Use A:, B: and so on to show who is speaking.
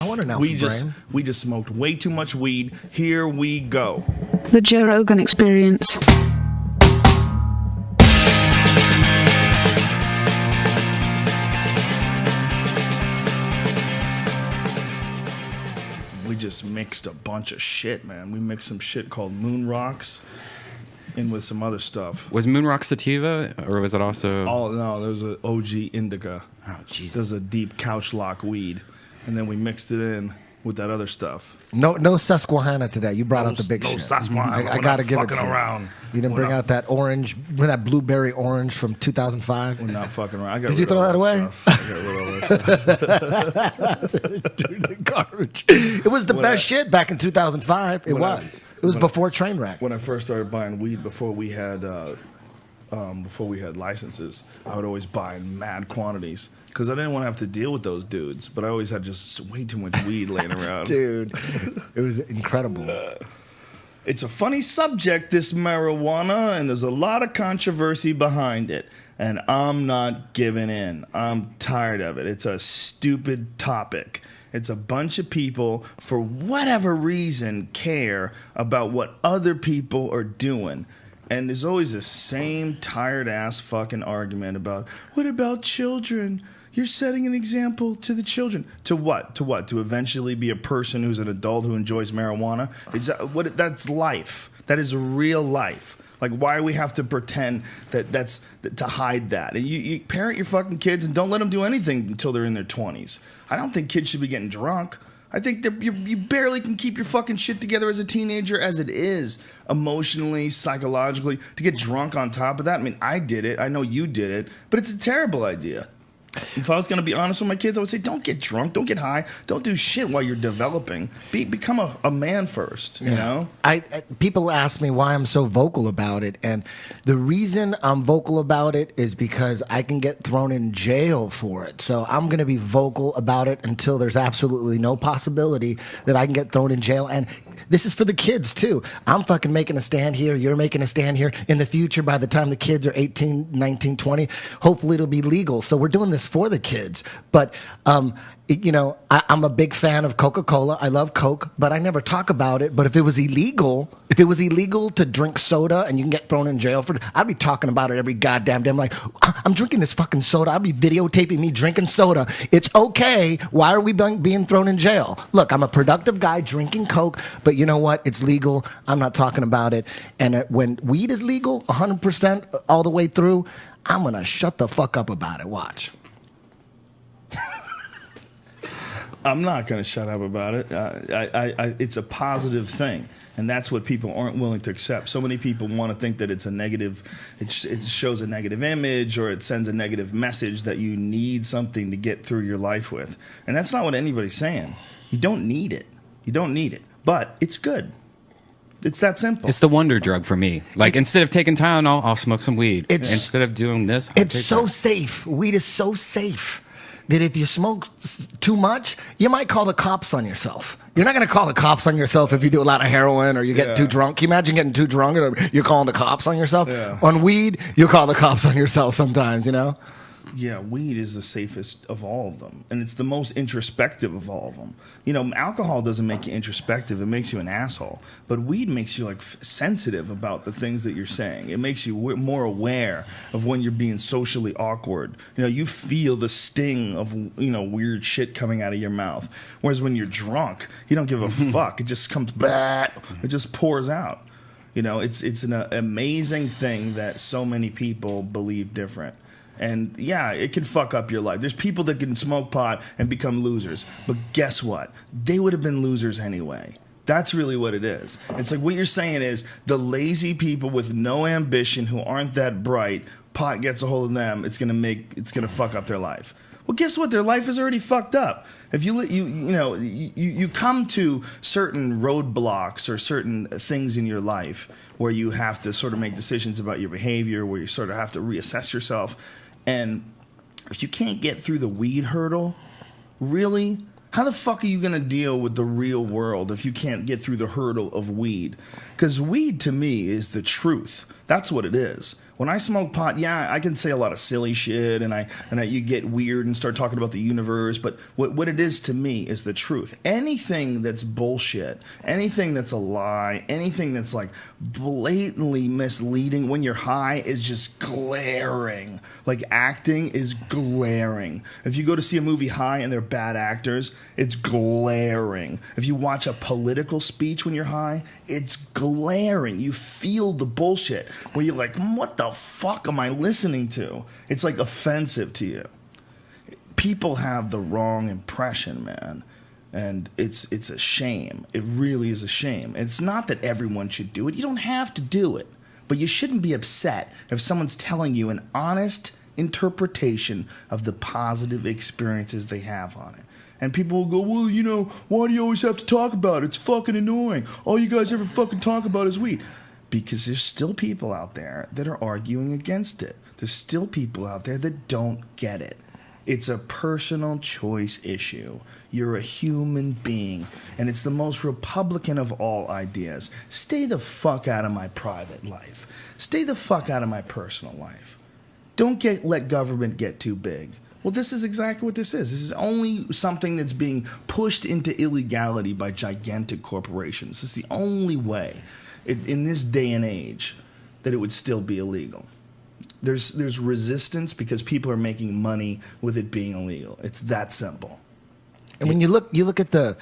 A: I want an alpha brain.
B: We just smoked way too much weed. Here we go.
C: The Joe Rogan Experience.
B: We just mixed a bunch of shit, man. We mixed some shit called Moon Rocks in with some other stuff.
D: Was Moon Rock sativa, or was it also...
B: Oh, no, there was an OG indica.
D: Oh, Jesus.
B: There's a deep couch lock weed. And then we mixed it in with that other stuff.
A: No Susquehanna today. You brought out the big shit.
B: No Susquehanna.
A: I gotta give it to you.
B: Around.
A: You didn't bring out that orange, that blueberry orange from 2005.
B: We're not fucking around.
A: Did you throw that away?
B: I got rid of all that stuff.
A: Garbage. It was the best shit back in 2005. It was before Trainwreck.
B: When I first started buying weed, before we had licenses, I would always buy in mad quantities because I didn't want to have to deal with those dudes. But I always had just way too much weed laying around.
A: Dude, it was incredible.
B: It's a funny subject, this marijuana, and there's a lot of controversy behind it. And I'm not giving in. I'm tired of it. It's a stupid topic. It's a bunch of people, for whatever reason, care about what other people are doing. And there's always the same tired-ass fucking argument about, what about children? You're setting an example to the children. To what? To what? To eventually be a person who's an adult who enjoys marijuana? Is that what? That's life. That is real life. Like, why do we have to pretend that's to hide that? And you parent your fucking kids and don't let them do anything until they're in their 20s. I don't think kids should be getting drunk. I think that you barely can keep your fucking shit together as a teenager as it is, emotionally, psychologically. To get drunk on top of that, I mean, I did it. I know you did it. But it's a terrible idea. If I was going to be honest with my kids, I would say, don't get drunk, don't get high, don't do shit while you're developing. Become a man first, you know?
A: People ask me why I'm so vocal about it, and the reason I'm vocal about it is because I can get thrown in jail for it. So I'm going to be vocal about it until there's absolutely no possibility that I can get thrown in jail. And this is for the kids, too. I'm fucking making a stand here. You're making a stand here. In the future, by the time the kids are 18, 19, 20, hopefully it'll be legal. So we're doing this for the kids. But, you know, I'm a big fan of Coca-Cola. I love Coke, but I never talk about it. But if it was illegal to drink soda and you can get thrown in jail for it, I'd be talking about it every goddamn day. I'm like, I'm drinking this fucking soda. I'd be videotaping me drinking soda. It's okay. Why are we being thrown in jail? Look, I'm a productive guy drinking Coke, but you know what? It's legal. I'm not talking about it. And when weed is legal, 100% all the way through, I'm going to shut the fuck up about it. Watch.
B: I'm not going to shut up about it. It's a positive thing, and that's what people aren't willing to accept. So many people want to think that it's a negative, it shows a negative image, or it sends a negative message that you need something to get through your life with. And that's not what anybody's saying. You don't need it. You don't need it. But it's good. It's that simple.
D: It's the wonder drug for me. Like, instead of taking Tylenol, I'll smoke some weed. Instead of doing this, I'll
A: it's so safe. Weed is so safe that if you smoke too much, you might call the cops on yourself. You're not going to call the cops on yourself if you do a lot of heroin or you get too drunk. Can you imagine getting too drunk and you're calling the cops on yourself?
B: Yeah.
A: On weed, you call the cops on yourself sometimes, you know?
B: Yeah, weed is the safest of all of them, and it's the most introspective of all of them. You know, alcohol doesn't make you introspective; it makes you an asshole. But weed makes you like sensitive about the things that you're saying. It makes you more aware of when you're being socially awkward. You know, you feel the sting of weird shit coming out of your mouth. Whereas when you're drunk, you don't give a fuck. It just comes back. It just pours out. You know, it's an amazing thing that so many people believe different. And yeah, it can fuck up your life. There's people that can smoke pot and become losers. But guess what? They would have been losers anyway. That's really what it is. It's like what you're saying is the lazy people with no ambition who aren't that bright, pot gets a hold of them, it's gonna fuck up their life. Well, guess what? Their life is already fucked up. If you come to certain roadblocks or certain things in your life where you have to sort of make decisions about your behavior, where you sort of have to reassess yourself, and if you can't get through the weed hurdle, really, how the fuck are you going to deal with the real world if you can't get through the hurdle of weed? Because weed, to me, is the truth. That's what it is. When I smoke pot, yeah, I can say a lot of silly shit, and you get weird and start talking about the universe. But what it is to me is the truth. Anything that's bullshit, anything that's a lie, anything that's like blatantly misleading when you're high is just glaring. Like acting is glaring. If you go to see a movie high and they're bad actors, it's glaring. If you watch a political speech when you're high, it's glaring. You feel the bullshit where you're like, what the fuck am I listening to? It's like offensive to you. People have the wrong impression, man. And it's a shame. It really is a shame. It's not that everyone should do it. You don't have to do it. But you shouldn't be upset if someone's telling you an honest interpretation of the positive experiences they have on it. And people will go, well, you know, why do you always have to talk about it? It's fucking annoying. All you guys ever fucking talk about is weed. Because there's still people out there that are arguing against it. There's still people out there that don't get it. It's a personal choice issue. You're a human being, and it's the most Republican of all ideas. Stay the fuck out of my private life. Stay the fuck out of my personal life. Don't let government get too big. Well, this is exactly what this is. This is only something that's being pushed into illegality by gigantic corporations. This is the only way in this day and age that it would still be illegal. There's resistance because people are making money with it being illegal. It's that simple.
A: And when you look at the